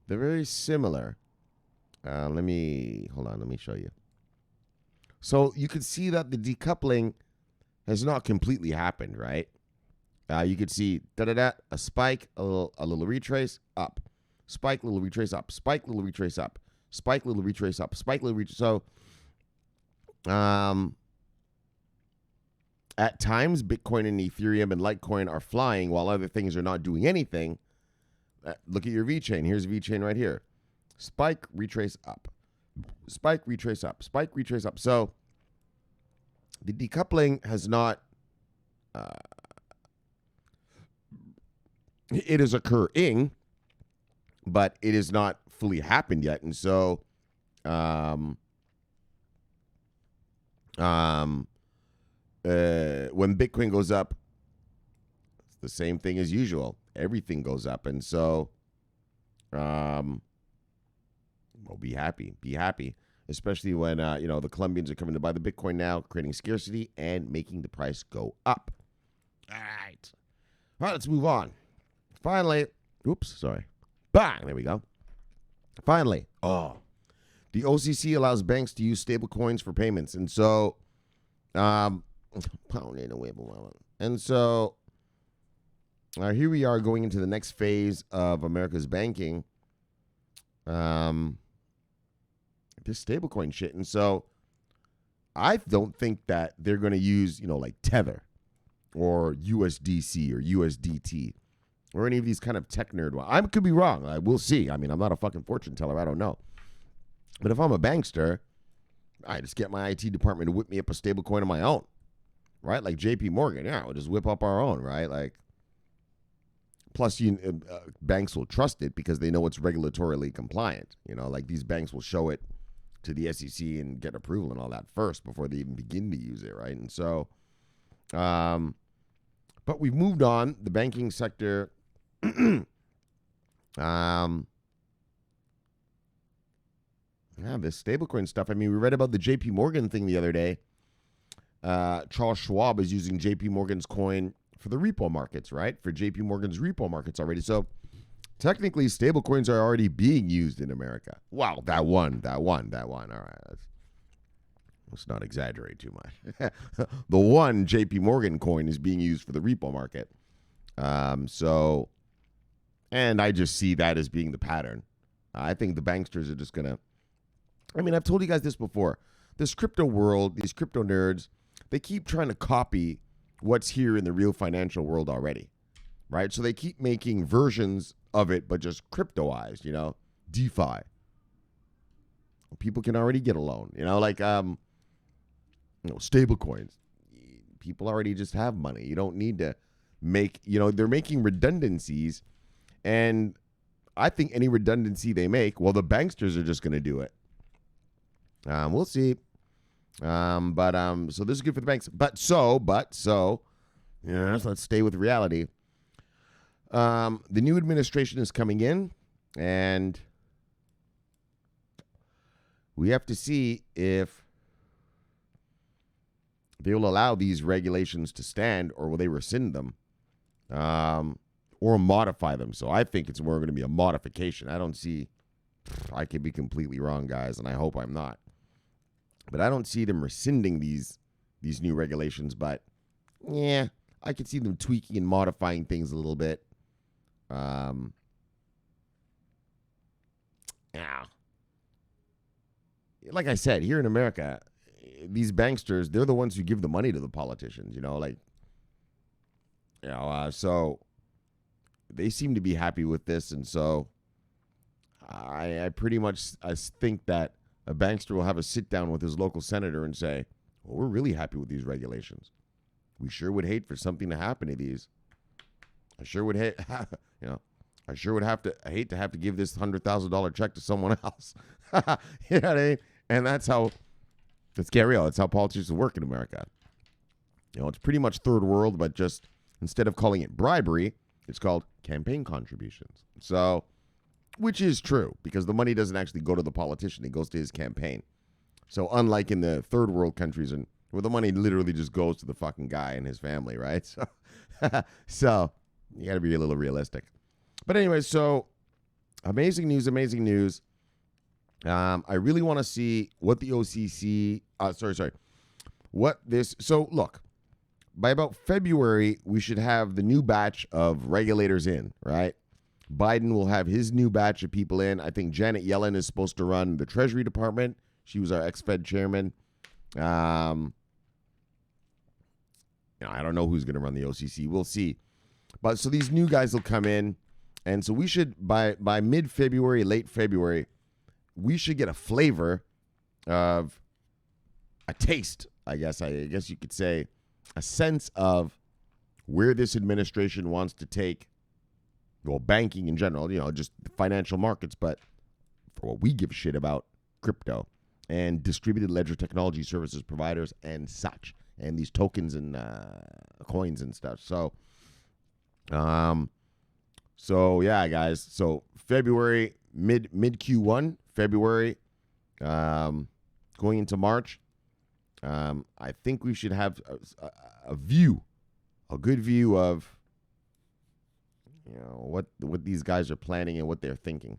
They're very similar. Hold on, let me show you. So you can see that the decoupling has not completely happened, right? You could see a spike, a little retrace, up. Spike, little retrace, up. Spike, little retrace, up. Spike, little retrace, up. Spike, little retrace. So, at times, Bitcoin and Ethereum and Litecoin are flying while other things are not doing anything. Look at your VeChain. Here's VeChain right here. Spike, retrace, up. Spike, retrace, up. Spike, retrace, up. So, the decoupling has not... it is occurring, but it has not fully happened yet. And so, when Bitcoin goes up, it's the same thing as usual. Everything goes up. And so, well, be happy. Be happy. Especially when, the Colombians are coming to buy the Bitcoin now, creating scarcity and making the price go up. All right. All right, let's move on. Finally, bang, there we go. Finally, the OCC allows banks to use stablecoins for payments. And so, and so, here we are going into the next phase of America's banking. This stablecoin shit. And so, I don't think that they're going to use, like Tether or USDC or USDT. Or any of these kind of tech nerd ones. I could be wrong. We'll see. I mean, I'm not a fucking fortune teller. I don't know. But if I'm a bankster, I just get my IT department to whip me up a stable coin of my own. Right? Like JP Morgan. Yeah, we'll just whip up our own, right? Like, Plus, banks will trust it because they know it's regulatorily compliant. Like these banks will show it to the SEC and get approval and all that first before they even begin to use it, right? And so, but we've moved on. The banking sector, this stablecoin stuff. I mean, we read about the JP Morgan thing the other day. Charles Schwab is using JP Morgan's coin for the repo markets, right? For JP Morgan's repo markets already. So technically, stablecoins are already being used in America. Wow, that one. All right, let's not exaggerate too much. The one JP Morgan coin is being used for the repo market. And I just see that as being the pattern. I think the banksters are just going to, I've told you guys this before. This crypto world, these crypto nerds, they keep trying to copy what's here in the real financial world already, right? So they keep making versions of it, but just cryptoized, DeFi. People can already get a loan, like, stable coins. People already just have money. You don't need to make, they're making redundancies. And I think any redundancy they make, well, the banksters are just going to do it. We'll see. So this is good for the banks. Let's stay with reality. The new administration is coming in, and we have to see if they will allow these regulations to stand, or will they rescind them, or modify them. So I think it's more going to be a modification. I could be completely wrong, guys, and I hope I'm not. But I don't see them rescinding these new regulations. But, yeah, I could see them tweaking and modifying things a little bit. Like I said, here in America, these banksters, they're the ones who give the money to the politicians, so they seem to be happy with this. And so I pretty much think that a bankster will have a sit down with his local senator and say, well, we're really happy with these regulations. We sure would hate for something to happen to these. I sure would hate, I hate to have to give this $100,000 check to someone else. You know what I mean? And let's get real. That's how politics work in America. It's pretty much third world, but just instead of calling it bribery, it's called campaign contributions. So, which is true because the money doesn't actually go to the politician. It goes to his campaign. So unlike in the third world countries where the money literally just goes to the fucking guy and his family, right? So you got to be a little realistic. But anyway, so amazing news. I really want to see what the OCC, so look, by about February, we should have the new batch of regulators in, right? Biden will have his new batch of people in. I think Janet Yellen is supposed to run the Treasury Department. She was our ex-Fed chairman. I don't know who's going to run the OCC. We'll see. But so these new guys will come in. And so we should, by mid-February, late February, we should get a flavor of a taste, I guess you could say, a sense of where this administration wants to take, well, banking in general, just the financial markets, but for what we give a shit about, crypto and distributed ledger technology services providers and such, and these tokens and coins and stuff. So yeah, guys. So February, mid Q1, February, going into March, I think we should have a good view of, what these guys are planning and what they're thinking.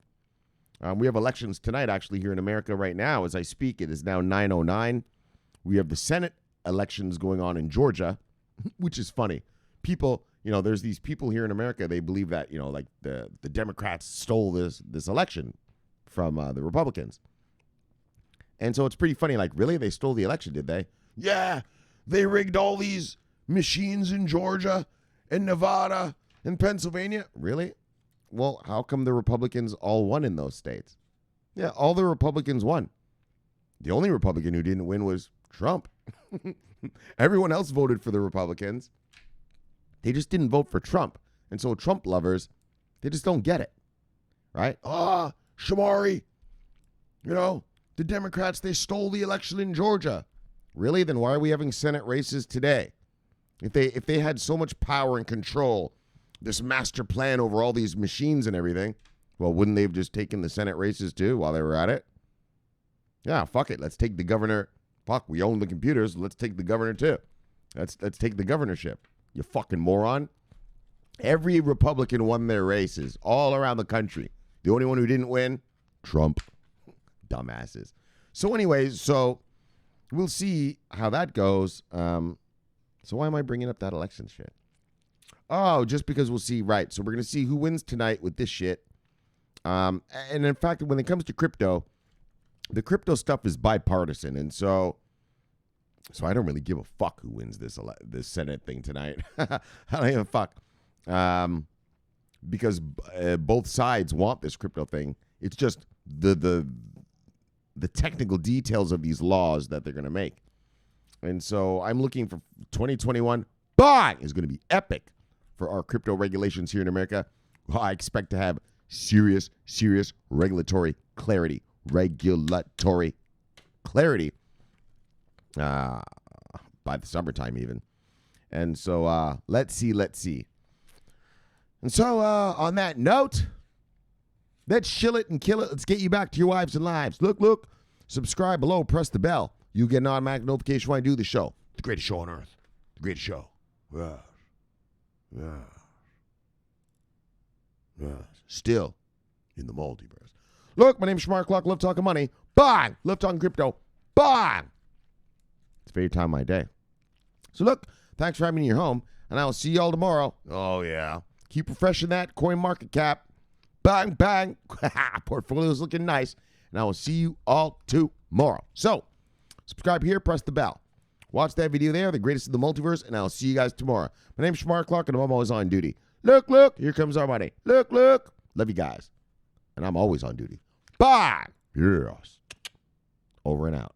We have elections tonight, actually, here in America right now. As I speak, it is now 9:09. We have the Senate elections going on in Georgia, which is funny. People, there's these people here in America, they believe that, like the Democrats stole this election from the Republicans. And so it's pretty funny, like, really? They stole the election, did they? Yeah, they rigged all these machines in Georgia and Nevada and Pennsylvania. Really? Well, how come the Republicans all won in those states? Yeah, all the Republicans won. The only Republican who didn't win was Trump. Everyone else voted for the Republicans. They just didn't vote for Trump. And so Trump lovers, they just don't get it, right? Shomari, the Democrats, they stole the election in Georgia. Really? Then why are we having Senate races today? If they had so much power and control, this master plan over all these machines and everything, well, wouldn't they have just taken the Senate races too while they were at it? Yeah, fuck it. Let's take the governor. Fuck, we own the computers. Let's take the governor too. Let's take the governorship. You fucking moron. Every Republican won their races all around the country. The only one who didn't win, Trump. Dumbasses. So anyways, we'll see how that goes. So why am I bringing up that election shit? Oh, just because we'll see. Right. So we're going to see who wins tonight with this shit. And in fact, when it comes to crypto, the crypto stuff is bipartisan. And so I don't really give a fuck who wins this Senate thing tonight. I don't give a fuck. Because both sides want this crypto thing. It's just the technical details of these laws that they're going to make. And so I'm looking for 2021. Bang! Is going to be epic for our crypto regulations here in America. Well, I expect to have serious regulatory clarity. Regulatory clarity by the summertime even. And so let's see. And so on that note, let's shill it and kill it. Let's get you back to your wives and lives. Look. Subscribe below. Press the bell. You get an automatic notification when I do the show. The greatest show on earth. The greatest show. Yeah. Still in the multiverse. Look, my name's Shomari Clarke. Love talking money. Bang! Love talking crypto. Bang! It's a favorite time of my day. So look, thanks for having me in your home, and I will see y'all tomorrow. Oh, yeah. Keep refreshing that coin market cap. Bang, bang. Portfolio's looking nice. And I will see you all tomorrow. So, subscribe here, press the bell. Watch that video there, the greatest of the multiverse, and I'll see you guys tomorrow. My name's Shomari Clarke, and I'm always on duty. Look, here comes our money. Look. Love you guys. And I'm always on duty. Bye. Yes. Over and out.